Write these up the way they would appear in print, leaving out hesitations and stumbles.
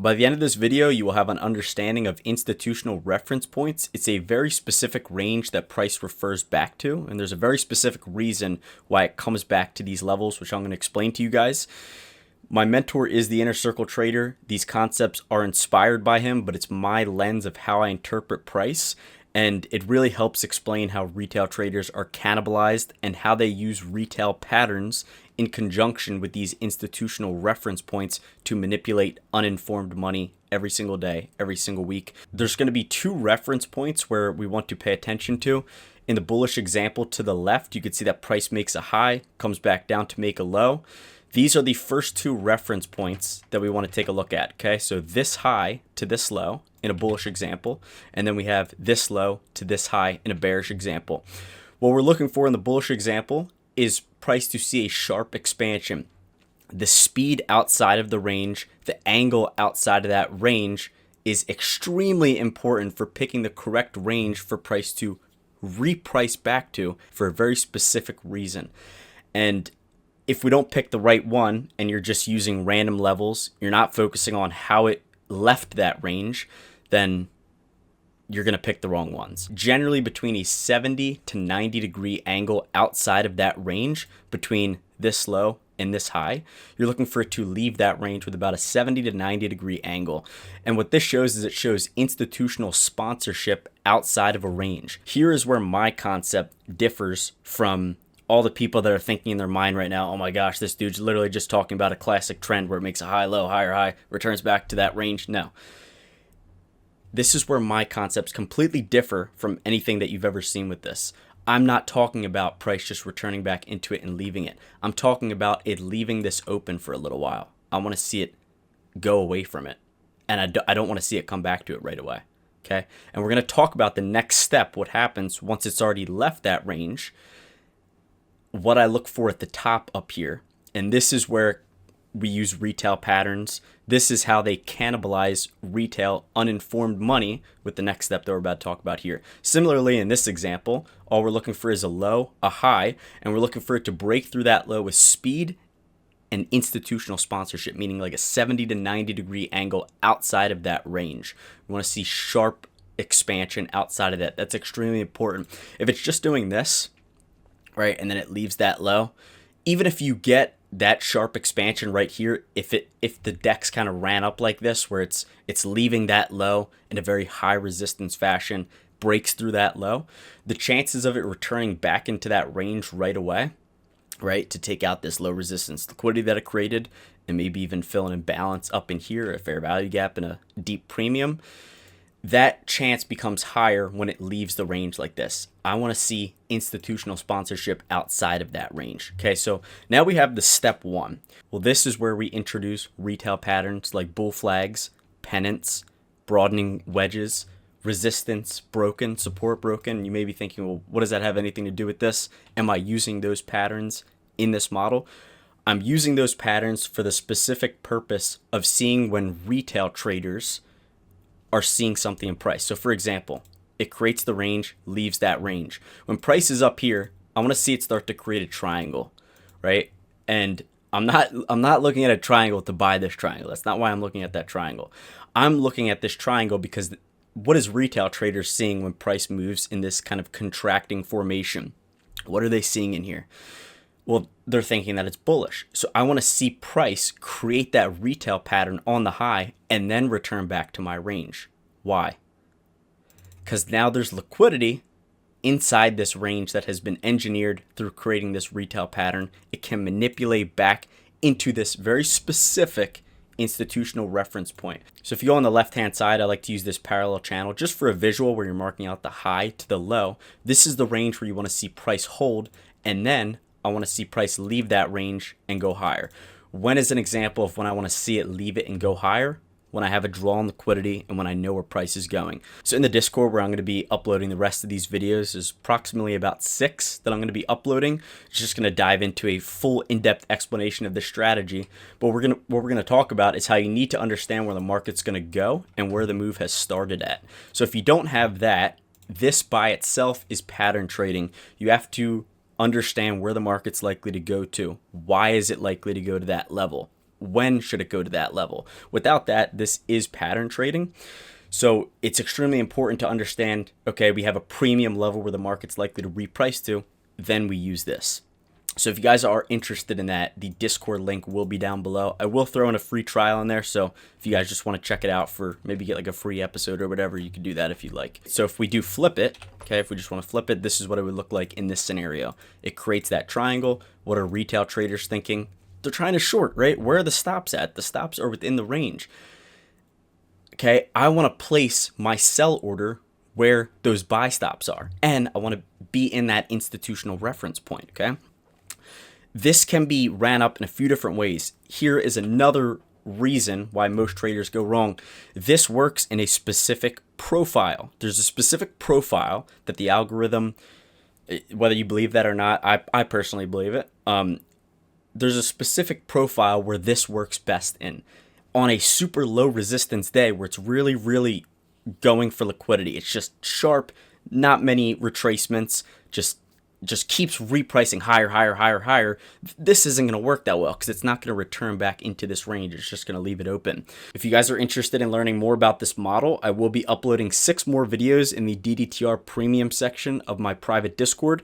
By the end of this video, you will have an understanding of institutional reference points. It's a very specific range that price refers back to, and there's a very specific reason why it comes back to these levels, which I'm going to explain to you guys. My mentor is the Inner Circle Trader. These concepts are inspired by him, but it's my lens of how I interpret price, and it really helps explain how retail traders are cannibalized and how they use retail patterns in conjunction with these institutional reference points to manipulate uninformed money every single day, every single week. There's going to be two reference points where we want to pay attention to. In the bullish example to the left, you can see that price makes a high, comes back down to make a low. These are the first two reference points that we want to take a look at, okay? So this high to this low in a bullish example, and then we have this low to this high in a bearish example. What we're looking for in the bullish example is price to see a sharp expansion. The speed outside of the range, the angle outside of that range is extremely important for picking the correct range for price to reprice back to for a very specific reason. And if we don't pick the right one and you're just using random levels, you're not focusing on how it left that range, then you're going to pick the wrong ones. Generally between a 70 to 90 degree angle outside of that range, between this low and this high, you're looking for it to leave that range with about a 70 to 90 degree angle. And what this shows is it shows institutional sponsorship outside of a range. Here is where my concept differs from all the people that are thinking in their mind right now, oh my gosh, this dude's literally just talking about a classic trend where it makes a high, low, higher, high, returns back to that range. No. This is where my concepts completely differ from anything that you've ever seen with this. I'm not talking about price just returning back into it and leaving it. I'm talking about it leaving this open for a little while. I want to see it go away from it. And I don't want to see it come back to it right away. Okay? And we're going to talk about the next step, what happens once it's already left that range, what I look for at the top up here. And this is where we use retail patterns. This is how they cannibalize retail uninformed money with the next step that we're about to talk about here. Similarly, in this example, all we're looking for is a low, a high, and we're looking for it to break through that low with speed and institutional sponsorship, meaning like a 70 to 90 degree angle outside of that range. We want to see sharp expansion outside of that. That's extremely important. If it's just doing this, right, and then it leaves that low, even if you get that sharp expansion right here, if the DEX kind of ran up like this, where it's leaving that low in a very high resistance fashion, breaks through that low, the chances of it returning back into that range right away, right, to take out this low resistance liquidity that it created, and maybe even fill an imbalance up in here, a fair value gap and a deep premium, that chance becomes higher when it leaves the range like this. I want to see institutional sponsorship outside of that range. Okay, so now we have the step one. Well, this is where we introduce retail patterns like bull flags, pennants, broadening wedges, resistance broken, support broken. You may be thinking, well, what does that have anything to do with this? Am I using those patterns in this model? I'm using those patterns for the specific purpose of seeing when retail traders are seeing something in price. So for example, it creates the range, leaves that range. When price is up here, I want to see it start to create a triangle, right? And I'm not looking at a triangle to buy this triangle. That's not why I'm looking at that triangle. I'm looking at this triangle because what is retail traders seeing when price moves in this kind of contracting formation? What are they seeing in here? Well, they're thinking that it's bullish. So I want to see price create that retail pattern on the high and then return back to my range. Why? Because now there's liquidity inside this range that has been engineered through creating this retail pattern. It can manipulate back into this very specific institutional reference point. So if you go on the left-hand side, I like to use this parallel channel just for a visual where you're marking out the high to the low. This is the range where you want to see price hold, and then I want to see price leave that range and go higher. When is an example of when I want to see it leave it and go higher? When I have a draw on liquidity and when I know where price is going. So in the Discord where I'm going to be uploading the rest of these videos, there's approximately about 6 that I'm going to be uploading. It's just going to dive into a full in-depth explanation of this strategy. But what we're going to talk about is how you need to understand where the market's going to go and where the move has started at. So if you don't have that, this by itself is pattern trading. You have to understand where the market's likely to go to. Why is it likely to go to that level? when should it go to that level. Without that, this is pattern trading. So it's extremely important to understand, okay, we have a premium level where the market's likely to reprice to, then we use this. So if you guys are interested in that, the Discord link will be down below. I will throw in a free trial in there, so if you guys just want to check it out for maybe get like a free episode or whatever, you can do that if you'd like. So if we do flip it, okay, if we just want to flip it, this is what it would look like in this scenario. It creates that triangle. What are retail traders thinking? They're trying to short, right? Where are the stops at? The stops are within the range. Okay, I want to place my sell order where those buy stops are, and I want to be in that institutional reference point, okay? This can be ran up in a few different ways. Here is another reason why most traders go wrong. This works in a specific profile. There's a specific profile that the algorithm, whether you believe that or not, I personally believe it. There's a specific profile where this works best in. On a super low resistance day where it's really, really going for liquidity. It's just sharp, not many retracements, just keeps repricing higher. This isn't going to work that well because it's not going to return back into this range. It's just going to leave it open. If you guys are interested in learning more about this model, I will be uploading 6 more videos in the DDTR premium section of my private Discord.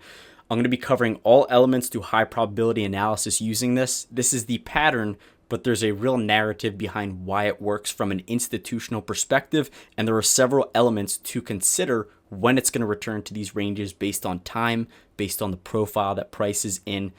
I'm going to be covering all elements to high probability analysis using this. This is the pattern, but there's a real narrative behind why it works from an institutional perspective, and there are several elements to consider when it's going to return to these ranges based on time, based on the profile that price is in,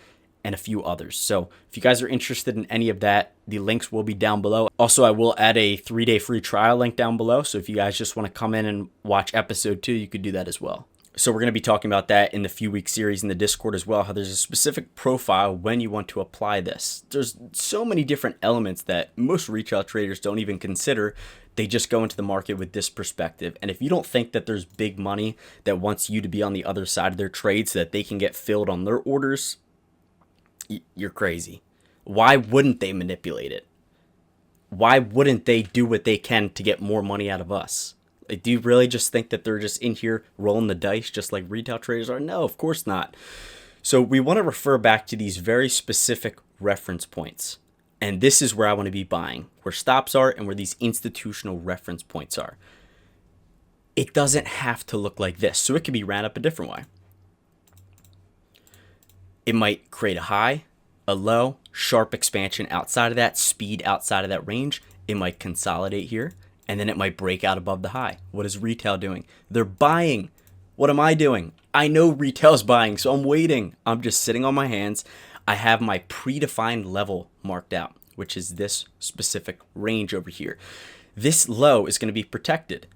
and a few others. So if you guys are interested in any of that, the links will be down below. Also, I will add a 3-day free trial link down below. So if you guys just want to come in and watch episode 2, you could do that as well. So we're going to be talking about that in the few week series in the Discord as well, how there's a specific profile when you want to apply this. There's so many different elements that most retail traders don't even consider. They just go into the market with this perspective. And if you don't think that there's big money that wants you to be on the other side of their trade so that they can get filled on their orders, you're crazy. Why wouldn't they manipulate it? Why wouldn't they do what they can to get more money out of us? Like, do you really just think that they're just in here rolling the dice just like retail traders are? No, of course not. So we want to refer back to these very specific reference points. And this is where I want to be buying, where stops are and where these institutional reference points are. It doesn't have to look like this. So it can be ran up a different way. It might create a high, a low, sharp expansion outside of that, speed outside of that range. It might consolidate here, and then it might break out above the high. What is retail doing? They're buying. What am I doing? I know retail's buying, so I'm waiting. I'm just sitting on my hands. I have my predefined level marked out, which is this specific range over here. This low is going to be protected.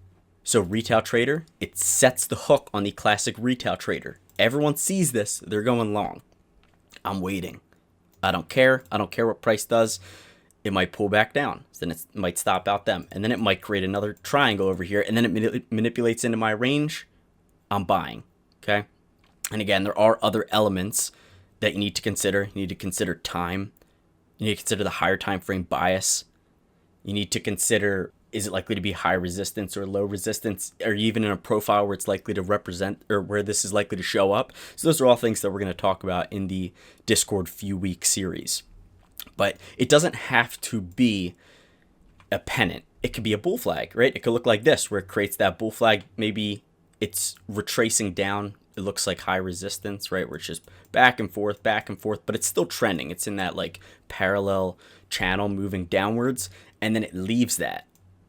So retail trader, it sets the hook on the classic retail trader. Everyone sees this. They're going long. I'm waiting. I don't care. I don't care what price does. It might pull back down. Then it might stop out them. And then it might create another triangle over here. And then it manipulates into my range. I'm buying. Okay. And again, there are other elements that you need to consider. You need to consider time. You need to consider the higher time frame bias. You need to consider, is it likely to be high resistance or low resistance? Or even in a profile where it's likely to represent, or where this is likely to show up? So those are all things that we're going to talk about in the Discord few week series. But it doesn't have to be a pennant. It could be a bull flag, right? It could look like this, where it creates that bull flag. Maybe it's retracing down. It looks like high resistance, right? Where it's just back and forth, but it's still trending. It's in that like parallel channel moving downwards, and then it leaves that,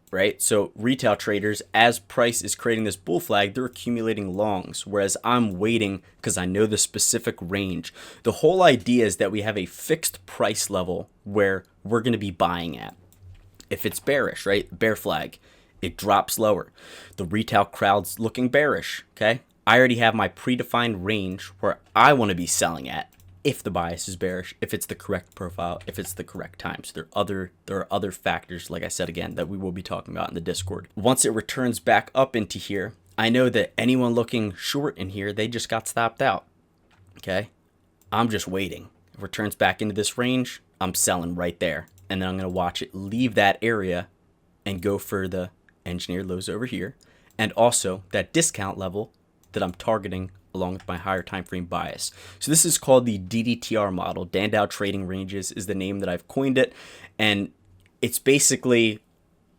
right? So retail traders, as price is creating this bull flag, they're accumulating longs, whereas I'm waiting because I know the specific range. The whole idea is that we have a fixed price level where we're going to be buying at. If it's bearish, right? Bear flag, it drops lower. The retail crowd's looking bearish, okay? I already have my predefined range where I want to be selling at if the bias is bearish, if it's the correct profile, if it's the correct time. So there are other factors, like I said again, that we will be talking about in the Discord. Once it returns back up into here, I know that anyone looking short in here, they just got stopped out. Okay? I'm just waiting. If it returns back into this range, I'm selling right there. And then I'm going to watch it leave that area and go for the engineered lows over here. And also that discount level that I'm targeting along with my higher time frame bias. So this is called the DDTR model. Daniel Trading Ranges is the name that I've coined it. And it's basically,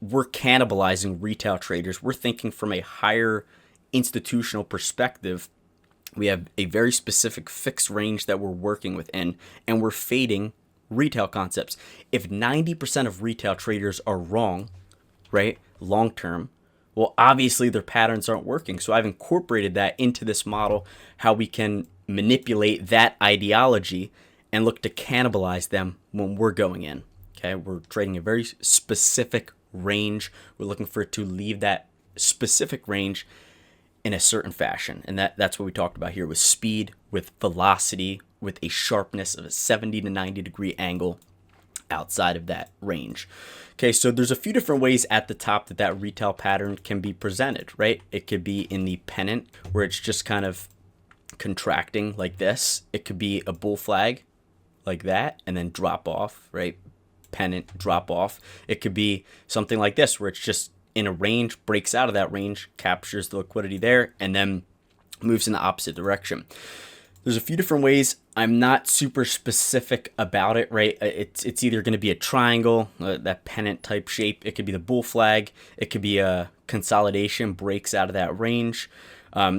we're cannibalizing retail traders. We're thinking from a higher institutional perspective. We have a very specific fixed range that we're working within, and we're fading retail concepts. If 90% of retail traders are wrong, right, long term, well, obviously their patterns aren't working. So I've incorporated that into this model, how we can manipulate that ideology and look to cannibalize them when we're going in. Okay, we're trading a very specific range. We're looking for it to leave that specific range in a certain fashion. And that's what we talked about here with speed, with velocity, with a sharpness of a 70 to 90 degree angle outside of that range. Okay, so there's a few different ways at the top that retail pattern can be presented, right? It could be in the pennant where it's just kind of contracting like this. It could be a bull flag like that and then drop off, right? Pennant, drop off. It could be something like this where it's just in a range, breaks out of that range, captures the liquidity there, and then moves in the opposite direction. There's a few different ways. I'm not super specific about it, right? It's either going to be a triangle, that pennant type shape. It could be the bull flag. It could be a consolidation, breaks out of that range.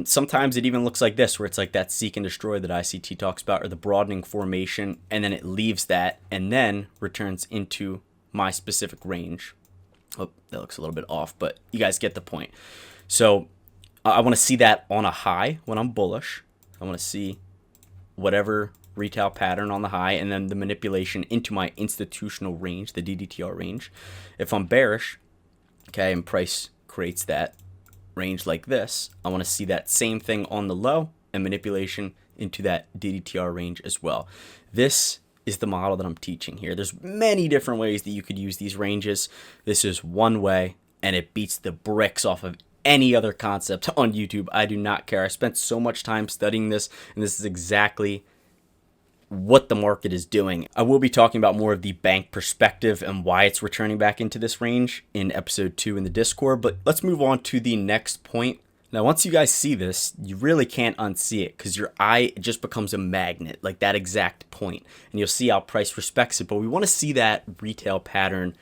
Sometimes it even looks like this, where it's like that seek and destroy that ICT talks about, or the broadening formation, and then it leaves that and then returns into my specific range. Oh, that looks a little bit off, but you guys get the point. So I want to see that on a high when I'm bullish. I want to see whatever retail pattern on the high and then the manipulation into my institutional range, the DDTR range. If I'm bearish, okay, and price creates that range like this, I want to see that same thing on the low and manipulation into that DDTR range as well. This is the model that I'm teaching here. There's many different ways that you could use these ranges. This is one way, and it beats the bricks off of any other concept on YouTube. I do not care. I spent so much time studying this, and this is exactly what the market is doing. I will be talking about more of the bank perspective and why it's returning back into this range in episode 2 in the Discord, but let's move on to the next point. Now, once you guys see this, you really can't unsee it because your eye just becomes a magnet, like that exact point, and you'll see how price respects it. But we want to see that retail pattern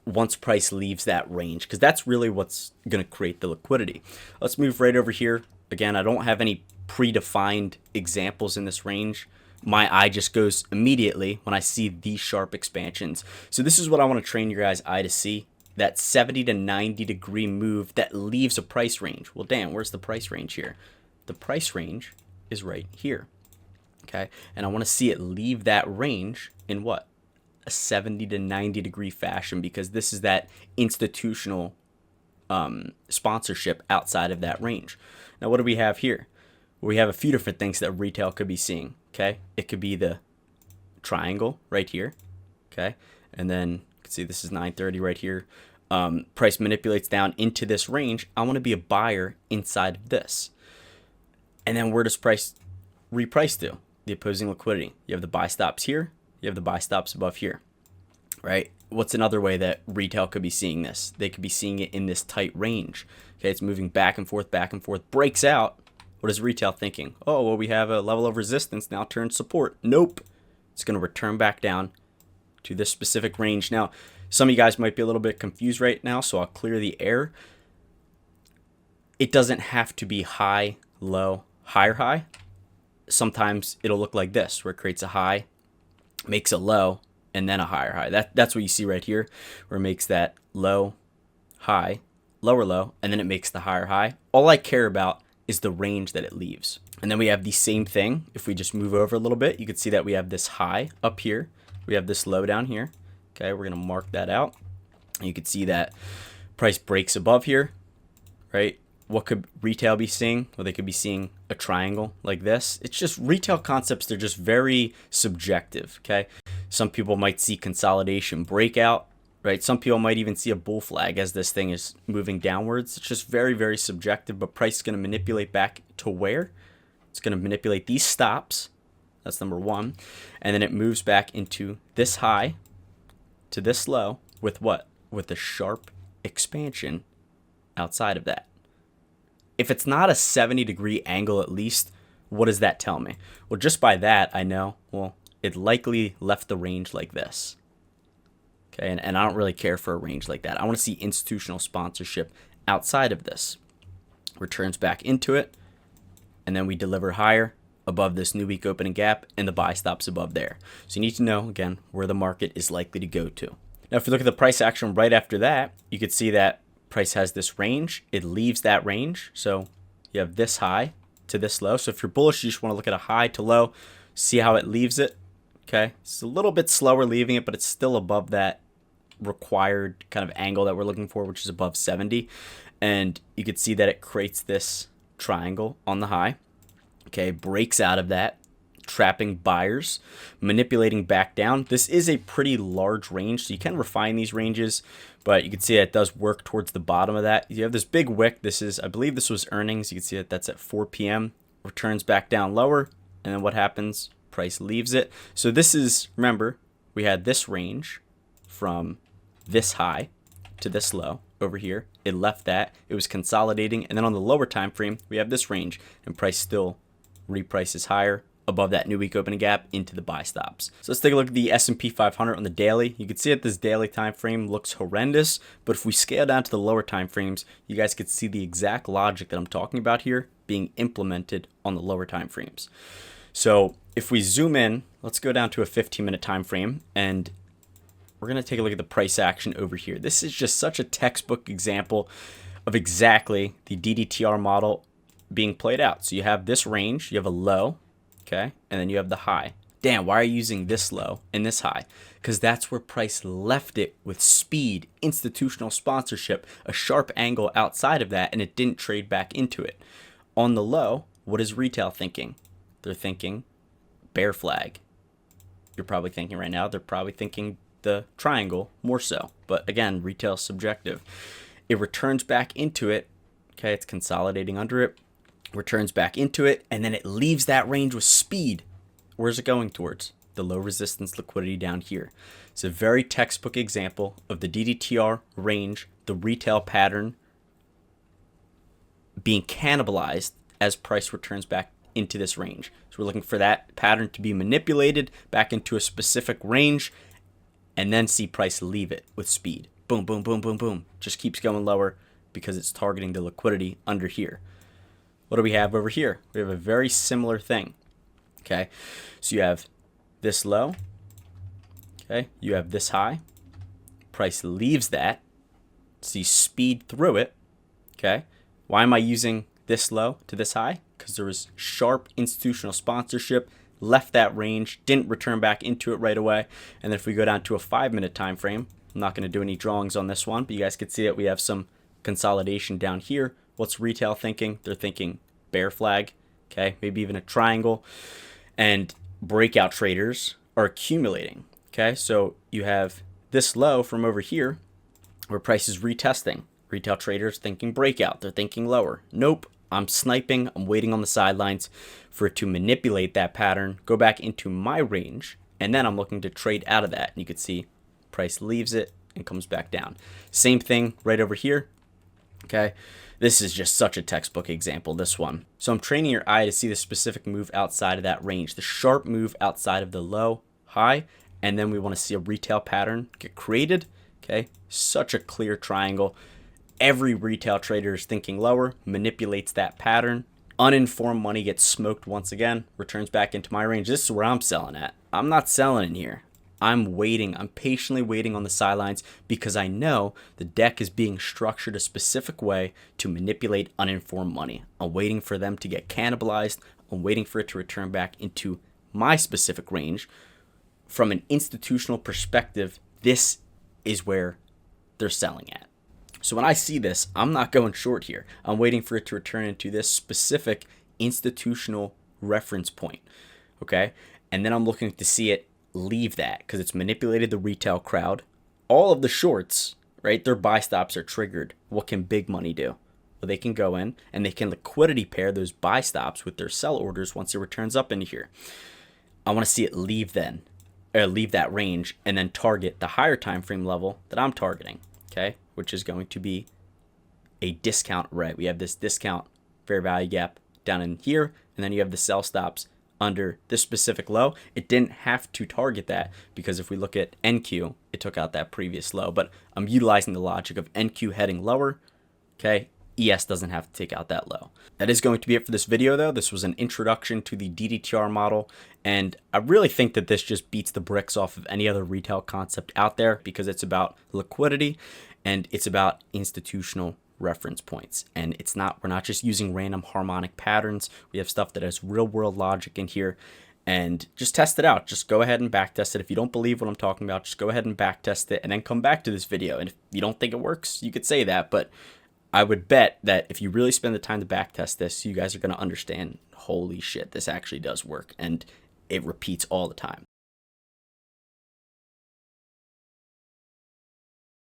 once price leaves that range, because that's really what's going to create the liquidity. Let's move right over here. Again, I don't have any predefined examples in this range. My eye just goes immediately when I see these sharp expansions. So this is what I want to train your guys' eye to see. That 70 to 90 degree move that leaves a price range. Well, damn, where's the price range here? The price range is right here. Okay, and I want to see it leave that range in what? A 70 to 90 degree fashion, because this is that institutional sponsorship outside of that range. Now, what do we have here? We have a few different things that retail could be seeing. Okay, it could be the triangle right here. Okay, and then you can see this is 930 right here. Price manipulates down into this range. I want to be a buyer inside of this. And then where does price reprice to? The opposing liquidity. You have the buy stops here. You have the buy stops above here, right? What's another way that retail could be seeing this? They could be seeing it in this tight range. Okay, it's moving back and forth, breaks out. What is retail thinking? Oh, well, we have a level of resistance, now turns support. Nope. It's going to return back down to this specific range. Now, some of you guys might be a little bit confused right now, so I'll clear the air. It doesn't have to be high, low, higher high. Sometimes it'll look like this, where it creates a high, makes a low, and then a higher high. That's what you see right here, where it makes that low, high, lower low, and then it makes the higher high. All I care about is the range that it leaves. And then we have the same thing. If we just move over a little bit, you can see that we have this high up here. We have this low down here. Okay, we're going to mark that out. And you can see that price breaks above here, right? What could retail be seeing? Well, they could be seeing a triangle like this. It's just retail concepts. They're just very subjective, okay? Some people might see consolidation breakout, right? Some people might even see a bull flag as this thing is moving downwards. It's just very, very subjective, but price is going to manipulate back to where? It's going to manipulate these stops. That's number one. And then it moves back into this high to this low with what? With a sharp expansion outside of that. If it's not a 70 degree angle at least, What does that tell me? Well, just by that, I know, well, it likely left the range like this. Okay, and I don't really care for a range like that. I want to see institutional sponsorship outside of this. Returns back into it, and then we deliver higher above this new week opening gap, and the buy stops above there. So you need to know, again, where the market is likely to go to. Now, if you look at the price action right after that, you could see that price has this range. It leaves that range. So you have this high to this low. So if you're bullish, you just want to look at a high to low, see how it leaves it. Okay, it's a little bit slower leaving it, but it's still above that required kind of angle that we're looking for, which is above 70. And you could see that it creates this triangle on the high. Okay, breaks out of that, trapping buyers, manipulating back down. This is a pretty large range, so you can refine these ranges, but you can see that it does work towards the bottom of that. You have this big wick. This is, I believe this was earnings. You can see that that's at 4 p.m. Returns back down lower, and then what happens? Price leaves it. So this is, remember, we had this range from this high to this low over here. It left that. It was consolidating, and then on the lower time frame, we have this range, and price still reprices higher above that new week opening gap into the buy stops. So let's take a look at the S&P 500 on the daily. You can see that this daily time frame looks horrendous, but if we scale down to the lower time frames, you guys could see the exact logic that I'm talking about here being implemented on the lower time frames. So if we zoom in, let's go down to a 15-minute time frame, and we're going to take a look at the price action over here. This is just such a textbook example of exactly the DDTR model being played out. So you have this range, you have a low, okay, and then you have the high. Damn, why are you using this low and this high? Because that's where price left it with speed, institutional sponsorship, a sharp angle outside of that, and it didn't trade back into it. On the low, what is retail thinking? They're thinking bear flag. You're probably thinking right now, they're probably thinking the triangle more so. But again, retail is subjective. It returns back into it. Okay, it's consolidating under it. Returns back into it, and then it leaves that range with speed. Where's it going towards? The low resistance liquidity down here. It's a very textbook example of the DDTR range, the retail pattern being cannibalized as price returns back into this range. So we're looking for that pattern to be manipulated back into a specific range, and then see price leave it with speed. Boom, boom, boom, boom, boom. Just keeps going lower because it's targeting the liquidity under here. What do we have over here? We have a very similar thing. Okay, so you have this low. Okay, you have this high. Price leaves that. See speed through it. Okay, why am I using this low to this high? Because there was sharp institutional sponsorship, left that range, didn't return back into it right away. And then if we go down to a 5-minute time frame, I'm not going to do any drawings on this one, but you guys can see that we have some consolidation down here. What's retail thinking? They're thinking bear flag, okay, maybe even a triangle, and breakout traders are accumulating. Okay, so you have this low from over here where price is retesting. Retail traders thinking breakout, they're thinking lower. Nope, I'm sniping, I'm waiting on the sidelines for it to manipulate that pattern, go back into my range, and then I'm looking to trade out of that. And you can see price leaves it and comes back down. Same thing right over here. Okay, this is just such a textbook example, this one. So I'm training your eye to see the specific move outside of that range, the sharp move outside of the low, high, and then we want to see a retail pattern get created. Okay, such a clear triangle. Every retail trader is thinking lower, manipulates that pattern. Uninformed money gets smoked once again, returns back into my range. This is where I'm selling at. I'm not selling in here. I'm waiting. I'm patiently waiting on the sidelines because I know the deck is being structured a specific way to manipulate uninformed money. I'm waiting for them to get cannibalized. I'm waiting for it to return back into my specific range. From an institutional perspective, this is where they're selling at. So when I see this, I'm not going short here. I'm waiting for it to return into this specific institutional reference point. Okay? And then I'm looking to see it leave that because it's manipulated the retail crowd. All of the shorts, right, their buy stops are triggered. What can big money do? Well, they can go in and they can liquidity pair those buy stops with their sell orders once it returns up into here. I want to see it leave that range and then target the higher time frame level that I'm targeting, okay, which is going to be a discount, right? We have this discount fair value gap down in here, and and then you have the sell stops under this specific low. It didn't have to target that because if we look at NQ, it took out that previous low, but I'm utilizing the logic of NQ heading lower, okay? ES doesn't have to take out that low. That is going to be it for this video though. This was an introduction to the DDTR model, and I really think that this just beats the bricks off of any other retail concept out there because it's about liquidity and it's about institutional reference points. And we're not just using random harmonic patterns. We have stuff that has real world logic in here, and just test it out. Just go ahead and back test it. If you don't believe what I'm talking about, just go ahead and back test it and then come back to this video. And if you don't think it works, you could say that, but I would bet that if you really spend the time to back test this, you guys are going to understand, holy shit, this actually does work and it repeats all the time.